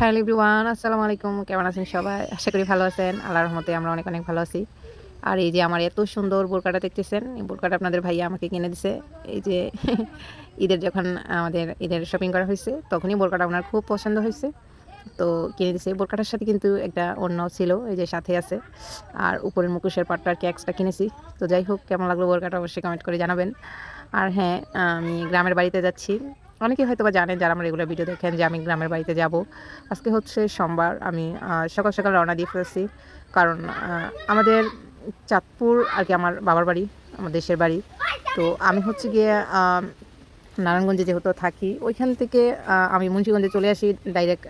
Hello everyone, আসসালামু আলাইকুম। কেমন আছেন সবাই? আশা করি ভালো আছেন। আল্লাহর রহমতে আমরা অনেক, অনেক ভালো আছি। আর এই যে আমার এত সুন্দর বোরকাটা দেখতেছেন, এই বোরকাটা আপনাদের ভাইয়া আমাকে কিনে দিছে। এই যে ঈদের যখন আমাদের ঈদের শপিং করা হইছে, তখনই বোরকাটা উনার খুব পছন্দ হইছে। তো কিনে দিছে। বোরকাটার সাথে কিন্তু একটা ওড়নাও ছিল, এই যে সাথে আছে। আর উপরের মুখোশের পাটটা আরকি এক্সট্রা কিনেছি। তো যাই হোক, কেমন লাগলো বোরকাটা অবশ্যই কমেন্ট করে জানাবেন। আর হ্যাঁ, আমি গ্রামের বাড়িতে যাচ্ছি। অনেকেই হয়তোবা জানেন যারা আমার রেগুলার ভিডিও দেখেন যে আমি গ্রামের বাড়িতে যাব। আজকে হচ্ছে সোমবার। আমি সকাল, সকাল রওনা দিয়ে ফেলছি। কারণ আমাদের চাঁদপুর আরকি আমার বাবার বাড়ি, আমার দেশের বাড়ি। তো আমি হচ্ছে গিয়ে নারায়ণগঞ্জে যেহেতু থাকি, ওইখান থেকে আমি মুন্সিগঞ্জে চলে আসি ডাইরেক্ট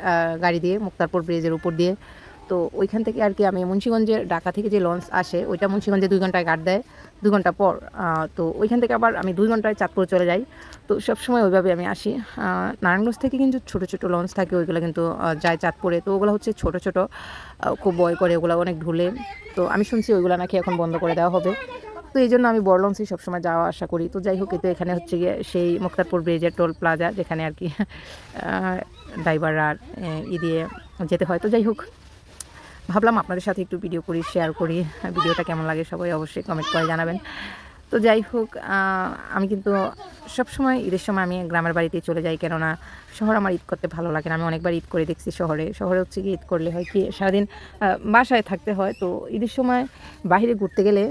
গাড়ি দিয়ে মুক্তারপুর ব্রিজের উপর দিয়ে। তো ওইখান থেকে আর কি আমি মুন্সিগঞ্জের ঢাকা থেকে যে লঞ্চ আসে, ওইটা মুন্সিগঞ্জে ২ ঘন্টায় ঘাট দেয়। ২ ঘন্টা পর তো ওইখান থেকে আবার আমি ২ ঘন্টায় চাঁদপুর চলে যাই। তো সবসময় ওইভাবে আমি আসি। নারায়ণগঞ্জ থেকে কিন্তু ছোটো, ছোটো লঞ্চ থাকে, ওইগুলো কিন্তু যায় চাঁদপুরে। তো ওগুলো হচ্ছে ছোটো, ছোটো, খুব ভয় করে, ওগুলো অনেক ঢুলে। তো আমি শুনছি ওইগুলো নাকি এখন বন্ধ করে দেওয়া হবে। তো এইজন্য আমি বড় লঞ্চেই সবসময় যাওয়া আসা করি। তো যাই হোক, এতো এখানে হচ্ছে গিয়ে সেই মুক্তারপুর ব্রিজের টোল প্লাজা, যেখানে আর কি ড্রাইভাররা দিয়ে যেতে হয়। তো যাই হোক, ভাবলাম আপনাদের সাথে একটু ভিডিও করি, শেয়ার করি। ভিডিওটা কেমন লাগে সবাই অবশ্যই কমেন্ট করে জানাবেন। তো যাই হোক, আমি কিন্তু সবসময় ঈদের সময় আমি গ্রামের বাড়িতেই চলে যাই, কেননা শহর আমার ঈদ করতে ভালো লাগে না। আমি অনেকবার ঈদ করে দেখছি শহরে। শহরে হচ্ছে কি, ঈদ করলে হয় কি, সারাদিন বাসায় থাকতে হয়। তো ঈদের সময় বাহিরে ঘুরতে গেলে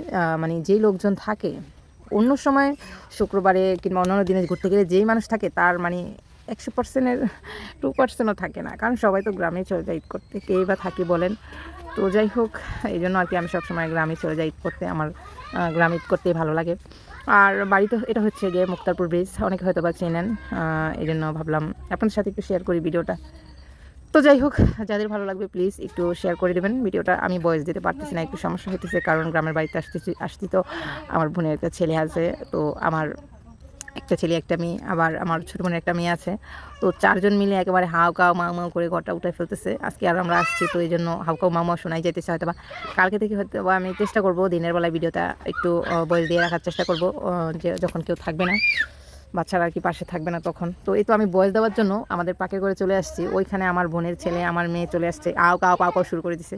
মানে যেই লোকজন থাকে, অন্য সময় শুক্রবারে কিংবা অন্যান্য দিনে ঘুরতে গেলে যেই মানুষ থাকে, তার মানে ১০০%-এর 2%ও থাকে না। কারণ সবাই তো গ্রামেই চলে যায় ঈদ করতে, কেই বা থাকি বলেন। তো যাই হোক, এই জন্য আর কি আমি সবসময় গ্রামে চলে যাই ঈদ করতে। আমার গ্রামে ঈদ করতেই ভালো লাগে। আর বাড়িতে এটা হচ্ছে গিয়ে মুক্তারপুর ব্রিজ, অনেকে হয়তো বা চেনেন। এই জন্য ভাবলাম আপনাদের সাথে একটু শেয়ার করি ভিডিওটা। তো যাই হোক, যাদের ভালো লাগবে প্লিজ একটু শেয়ার করে দেবেন ভিডিওটা। আমি ভয়েস দিতে পারতেছি না, একটু সমস্যা হইতেছে, কারণ গ্রামের বাড়িতে আসছি তো। আমার বোনের একটা ছেলে আছে। তো আমার একটা ছেলে একটা মেয়ে, আবার আমার ছোটো বোনের একটা মেয়ে আছে। তো ৪ জন মিলে একেবারে হাউ কাউ মাউ মাউ করে ঘরটা উঠায় ফেলতেছে। আজকে আর আমরা আসছি, তো এই জন্য হাউ কাউ মাউ মাউ শোনাই যাইতেছে হয়তোবা। কালকে থেকে হয়তোবা আমি চেষ্টা করব দিনের বেলায় ভিডিওটা একটু ভয়েস দিয়ে রাখার চেষ্টা করব, যে যখন কেউ থাকবে না, বাচ্চারা আর কি পাশে থাকবে না তখন। তো এই তো আমি ভয়েস দেওয়ার জন্য আমাদের পাকে করে চলে আসছি। ওইখানে আমার বোনের ছেলে, আমার মেয়ে চলে আসছে, আও কাও পাও পাও শুরু করে দিছে।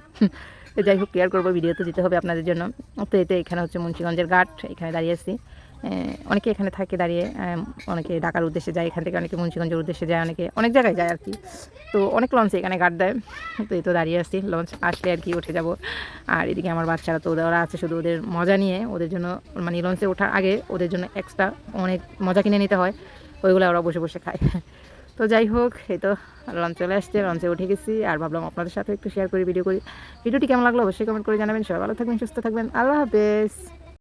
তো যাই হোক, ক্লিয়ার করবো, ভিডিও তো দিতে হবে আপনাদের জন্য। তো এতে এখানে হচ্ছে মুন্সিগঞ্জের ঘাট, এখানে দাঁড়িয়ে আছি। অনেকে এখানে থাকে দাঁড়িয়ে, অনেকে ঢাকার উদ্দেশ্যে যায় এখান থেকে, অনেকে মুন্সিগঞ্জের উদ্দেশ্যে যায়, অনেকে অনেক জায়গায় যায় আর কি। তো অনেক লঞ্চে এখানে ঘাট দেয়। তো এই তো দাঁড়িয়ে আছি, লঞ্চ আসলে আর কি উঠে যাব। আর এদিকে আমার বাচ্চারা তো ওরা আছে, শুধু ওদের মজা নিয়ে, ওদের জন্য মানে লঞ্চে ওঠার আগে ওদের জন্য এক্সট্রা অনেক মজা কিনে নিতে হয়, ওইগুলো ওরা বসে বসে খায়। তো যাই হোক, এই তো লঞ্চ চলে আসছে, লঞ্চে উঠে গেছি। আর ভাবলাম আপনাদের সাথে একটু শেয়ার করি, ভিডিও করি। ভিডিওটি কেমন লাগলো অবশ্যই কমেন্ট করে জানাবেন। সবাই ভালো থাকবেন, সুস্থ থাকবেন। আল্লাহ হাফেজ।